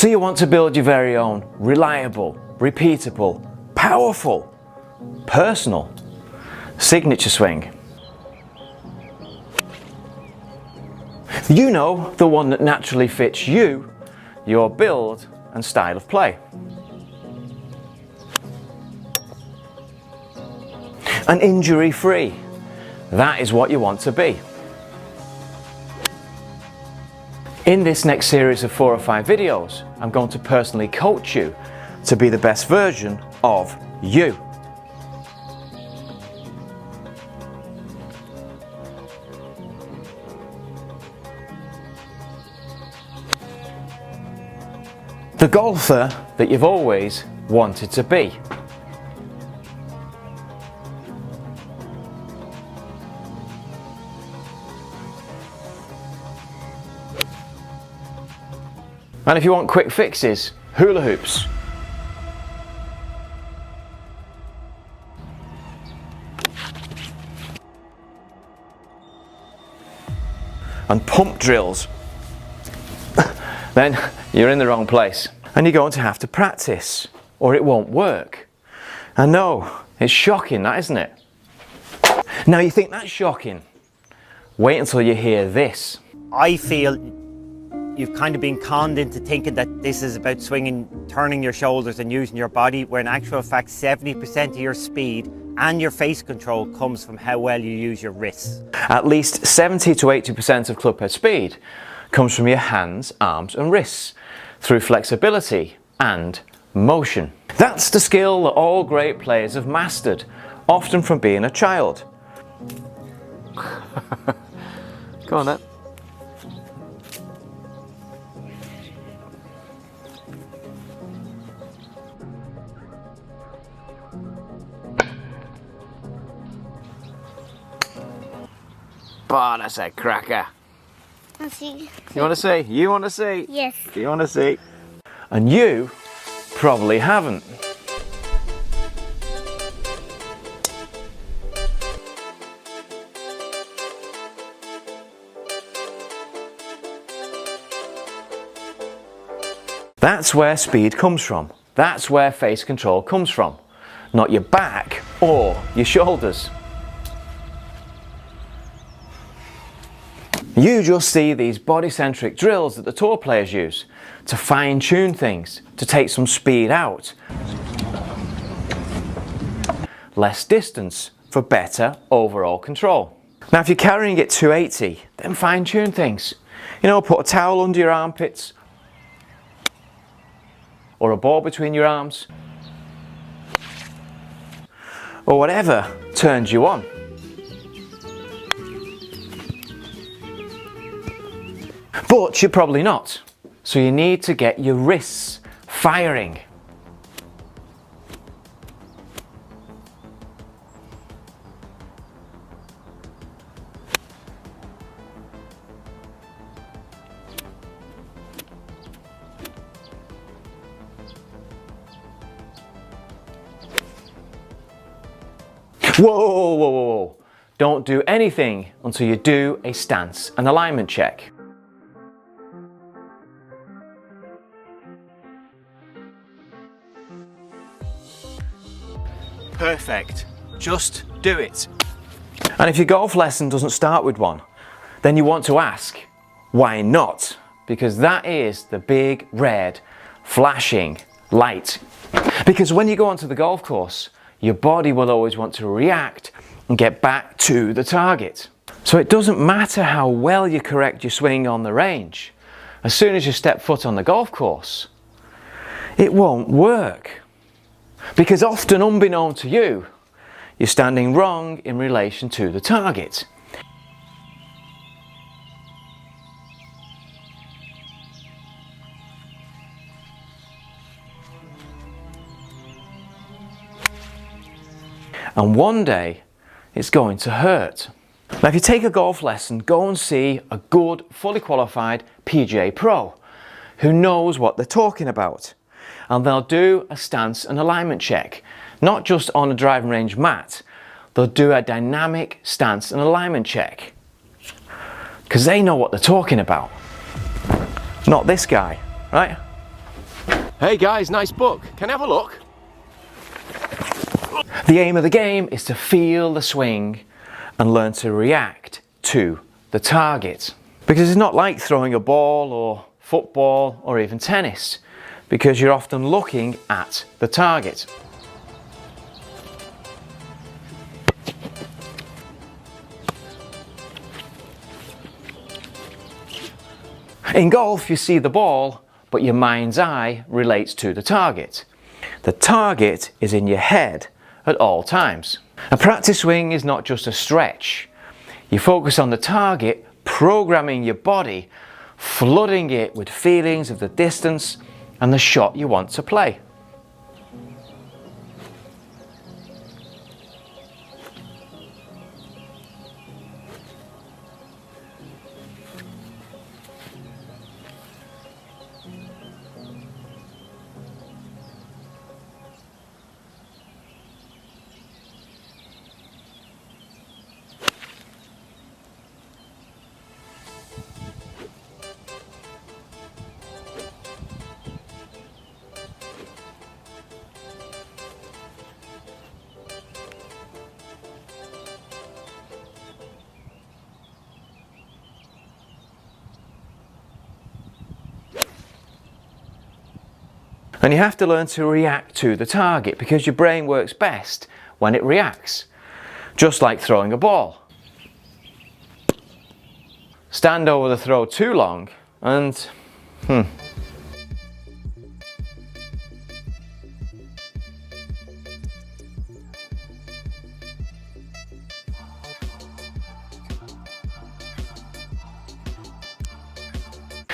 So you want to build your very own reliable, repeatable, powerful, personal signature swing. You know, the one that naturally fits you, your build and style of play. And injury-free. That is what you want to be. In this next series of 4 or 5 videos, I'm going to personally coach you to be the best version of you. The golfer that you've always wanted to be. And if you want quick fixes, hula hoops. And pump drills. Then you're in the wrong place. And you're going to have to practice, or it won't work. I know, it's shocking that, isn't it? Now you think that's shocking. Wait until you hear this. I feel you've kind of been conned into thinking that this is about swinging, turning your shoulders and using your body, where in actual fact 70% of your speed and your face control comes from how well you use your wrists. At least 70 to 80% of club head speed comes from your hands, arms and wrists through flexibility and motion. That's the skill that all great players have mastered, often from being a child. Go on then. Oh, that's a cracker. Let's see. You want to see? You want to see? Yes. Do you want to see? And you probably haven't. That's where speed comes from. That's where face control comes from. Not your back or your shoulders. You just see these body-centric drills that the tour players use to fine-tune things, to take some speed out. Less distance for better overall control. Now if you're carrying it 280, then fine-tune things. You know, put a towel under your armpits or a ball between your arms or whatever turns you on. But you're probably not, so you need to get your wrists firing. Whoa, whoa, whoa, whoa. Don't do anything until you do a stance and alignment check. Perfect. Just do it. And if your golf lesson doesn't start with one, then you want to ask, why not? Because that is the big red flashing light. Because when you go onto the golf course, your body will always want to react and get back to the target. So it doesn't matter how well you correct your swing on the range. As soon as you step foot on the golf course, it won't work. Because often, unbeknown to you, you're standing wrong in relation to the target. And one day, it's going to hurt. Now, if you take a golf lesson, go and see a good, fully qualified PGA Pro who knows what they're talking about. And they'll do a stance and alignment check, not just on a driving range mat. They'll do a dynamic stance and alignment check because they know what they're talking about. Not this guy, right? Hey guys, nice book. Can I have a look? The aim of the game is to feel the swing and learn to react to the target. Because it's not like throwing a ball or football or even tennis, because you're often looking at the target. In golf, you see the ball, but your mind's eye relates to the target. The target is in your head at all times. A practice swing is not just a stretch. You focus on the target, programming your body, flooding it with feelings of the distance and the shot you want to play. And you have to learn to react to the target, because your brain works best when it reacts. Just like throwing a ball. Stand over the throw too long and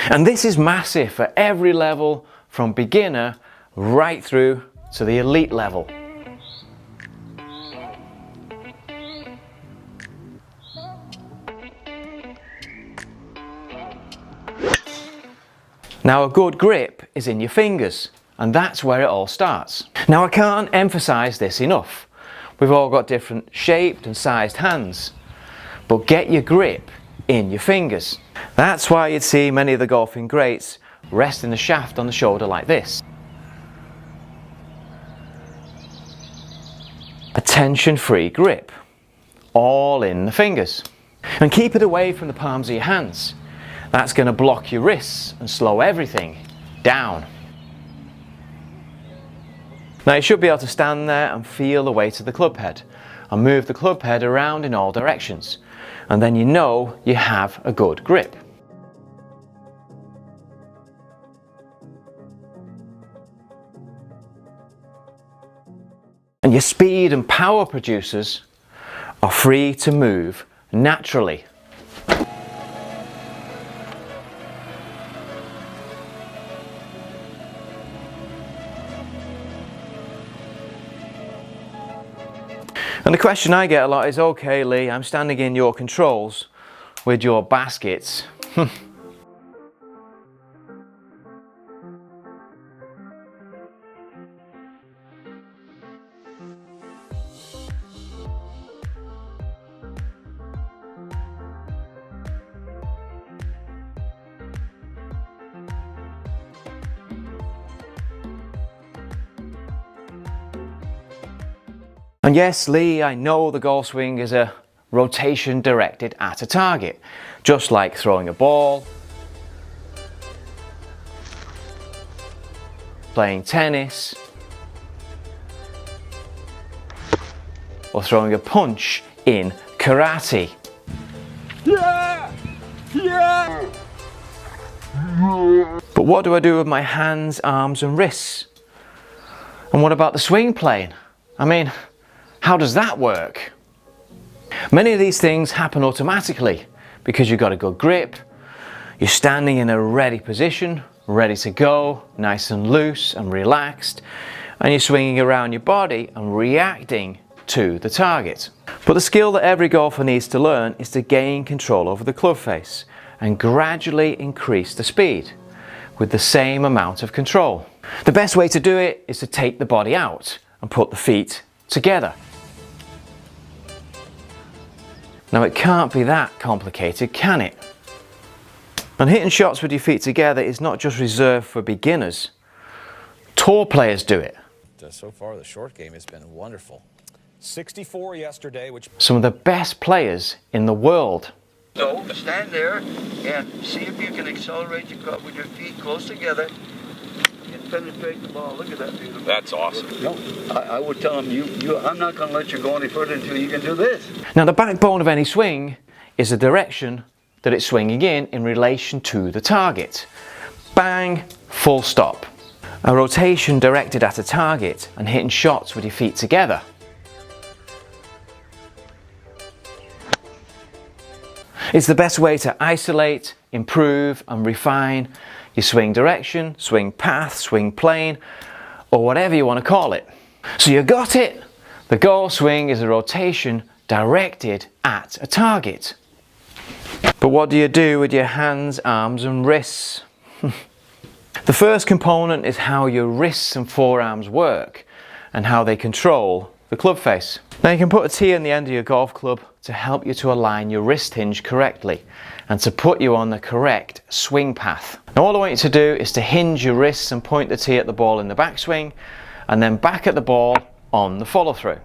And this is massive for every level, from beginner right through to the elite level. Now, a good grip is in your fingers, and that's where it all starts. Now, I can't emphasize this enough. We've all got different shaped and sized hands, but get your grip in your fingers. That's why you'd see many of the golfing greats resting the shaft on the shoulder like this. A tension-free grip, all in the fingers. And keep it away from the palms of your hands. That's going to block your wrists and slow everything down. Now, you should be able to stand there and feel the weight of the club head and move the club head around in all directions, and then you know you have a good grip. And your speed and power producers are free to move naturally. And the question I get a lot is, okay Lee, I'm standing in your controls with your baskets. And yes, Lee, I know the golf swing is a rotation directed at a target, just like throwing a ball, playing tennis, or throwing a punch in karate. Yeah! Yeah! But what do I do with my hands, arms and wrists? And what about the swing plane? I mean, how does that work? Many of these things happen automatically because you've got a good grip, you're standing in a ready position, ready to go, nice and loose and relaxed, and you're swinging around your body and reacting to the target. But the skill that every golfer needs to learn is to gain control over the club face and gradually increase the speed with the same amount of control. The best way to do it is to take the body out and put the feet together. Now, it can't be that complicated, can it? And hitting shots with your feet together is not just reserved for beginners. Tour players do it. So far, the short game has been wonderful. 64 yesterday, which... Some of the best players in the world. So stand there and see if you can accelerate your cut with your feet close together and penetrate the ball. Look at that beautiful. That's awesome. No, I would tell him, I'm not going to let you go any further until you can do this. Now the backbone of any swing is the direction that it's swinging in relation to the target. Bang, full stop. A rotation directed at a target and hitting shots with your feet together. It's the best way to isolate, improve and refine your swing direction, swing path, swing plane, or whatever you want to call it. So you got it? The goal swing is a rotation directed at a target. But what do you do with your hands, arms and wrists? The first component is how your wrists and forearms work and how they control the club face. Now you can put a T on the end of your golf club to help you to align your wrist hinge correctly and to put you on the correct swing path. Now all I want you to do is to hinge your wrists and point the T at the ball in the backswing and then back at the ball on the follow through.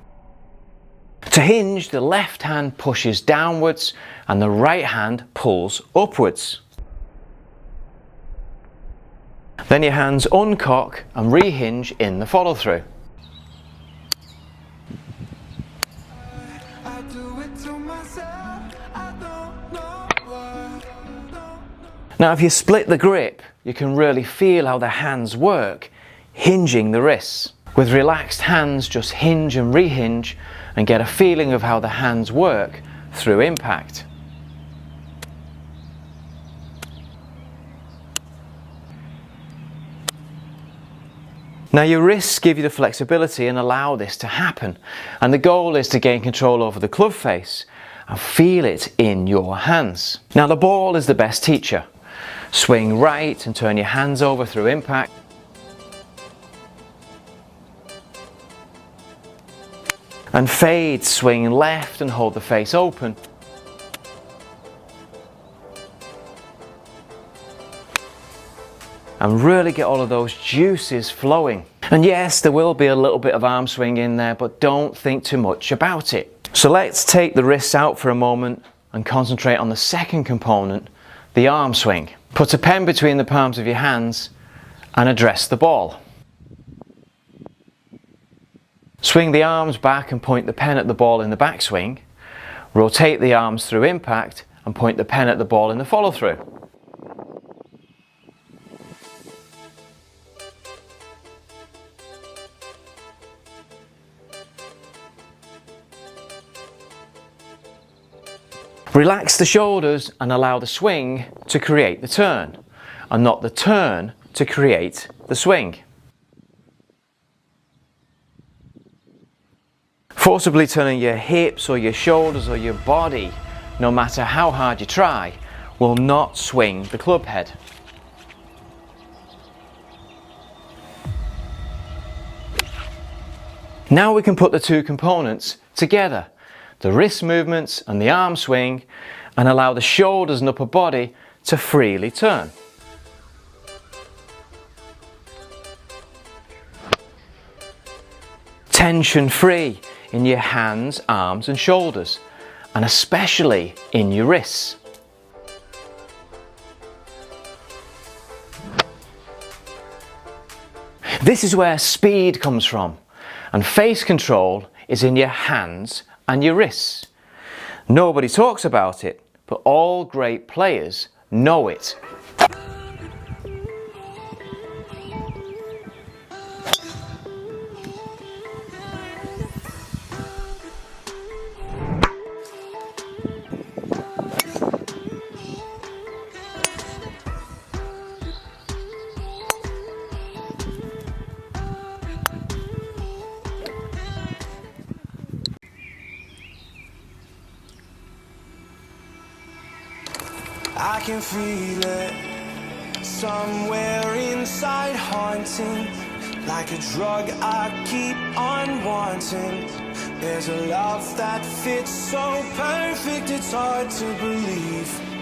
To hinge, the left hand pushes downwards and the right hand pulls upwards. Then your hands uncock and rehinge in the follow through. Now if you split the grip, you can really feel how the hands work, hinging the wrists. With relaxed hands, just hinge and rehinge and get a feeling of how the hands work through impact. Now your wrists give you the flexibility and allow this to happen, and the goal is to gain control over the club face and feel it in your hands. Now the ball is the best teacher. Swing right and turn your hands over through impact. And fade, swing left and hold the face open. And really get all of those juices flowing. And yes, there will be a little bit of arm swing in there, but don't think too much about it. So let's take the wrists out for a moment and concentrate on the second component, the arm swing. Put a pen between the palms of your hands and address the ball. Swing the arms back and point the pen at the ball in the backswing. Rotate the arms through impact and point the pen at the ball in the follow through. Relax the shoulders and allow the swing to create the turn, and not the turn to create the swing. Forcibly turning your hips or your shoulders or your body, no matter how hard you try, will not swing the club head. Now we can put the two components together, the wrist movements and the arm swing, and allow the shoulders and upper body to freely turn. Tension free in your hands, arms and shoulders, and especially in your wrists. This is where speed comes from, and face control is in your hands and your wrists. Nobody talks about it, but all great players know it. I can feel it somewhere inside, haunting like a drug I keep on wanting. There's a love that fits so perfect, it's hard to believe.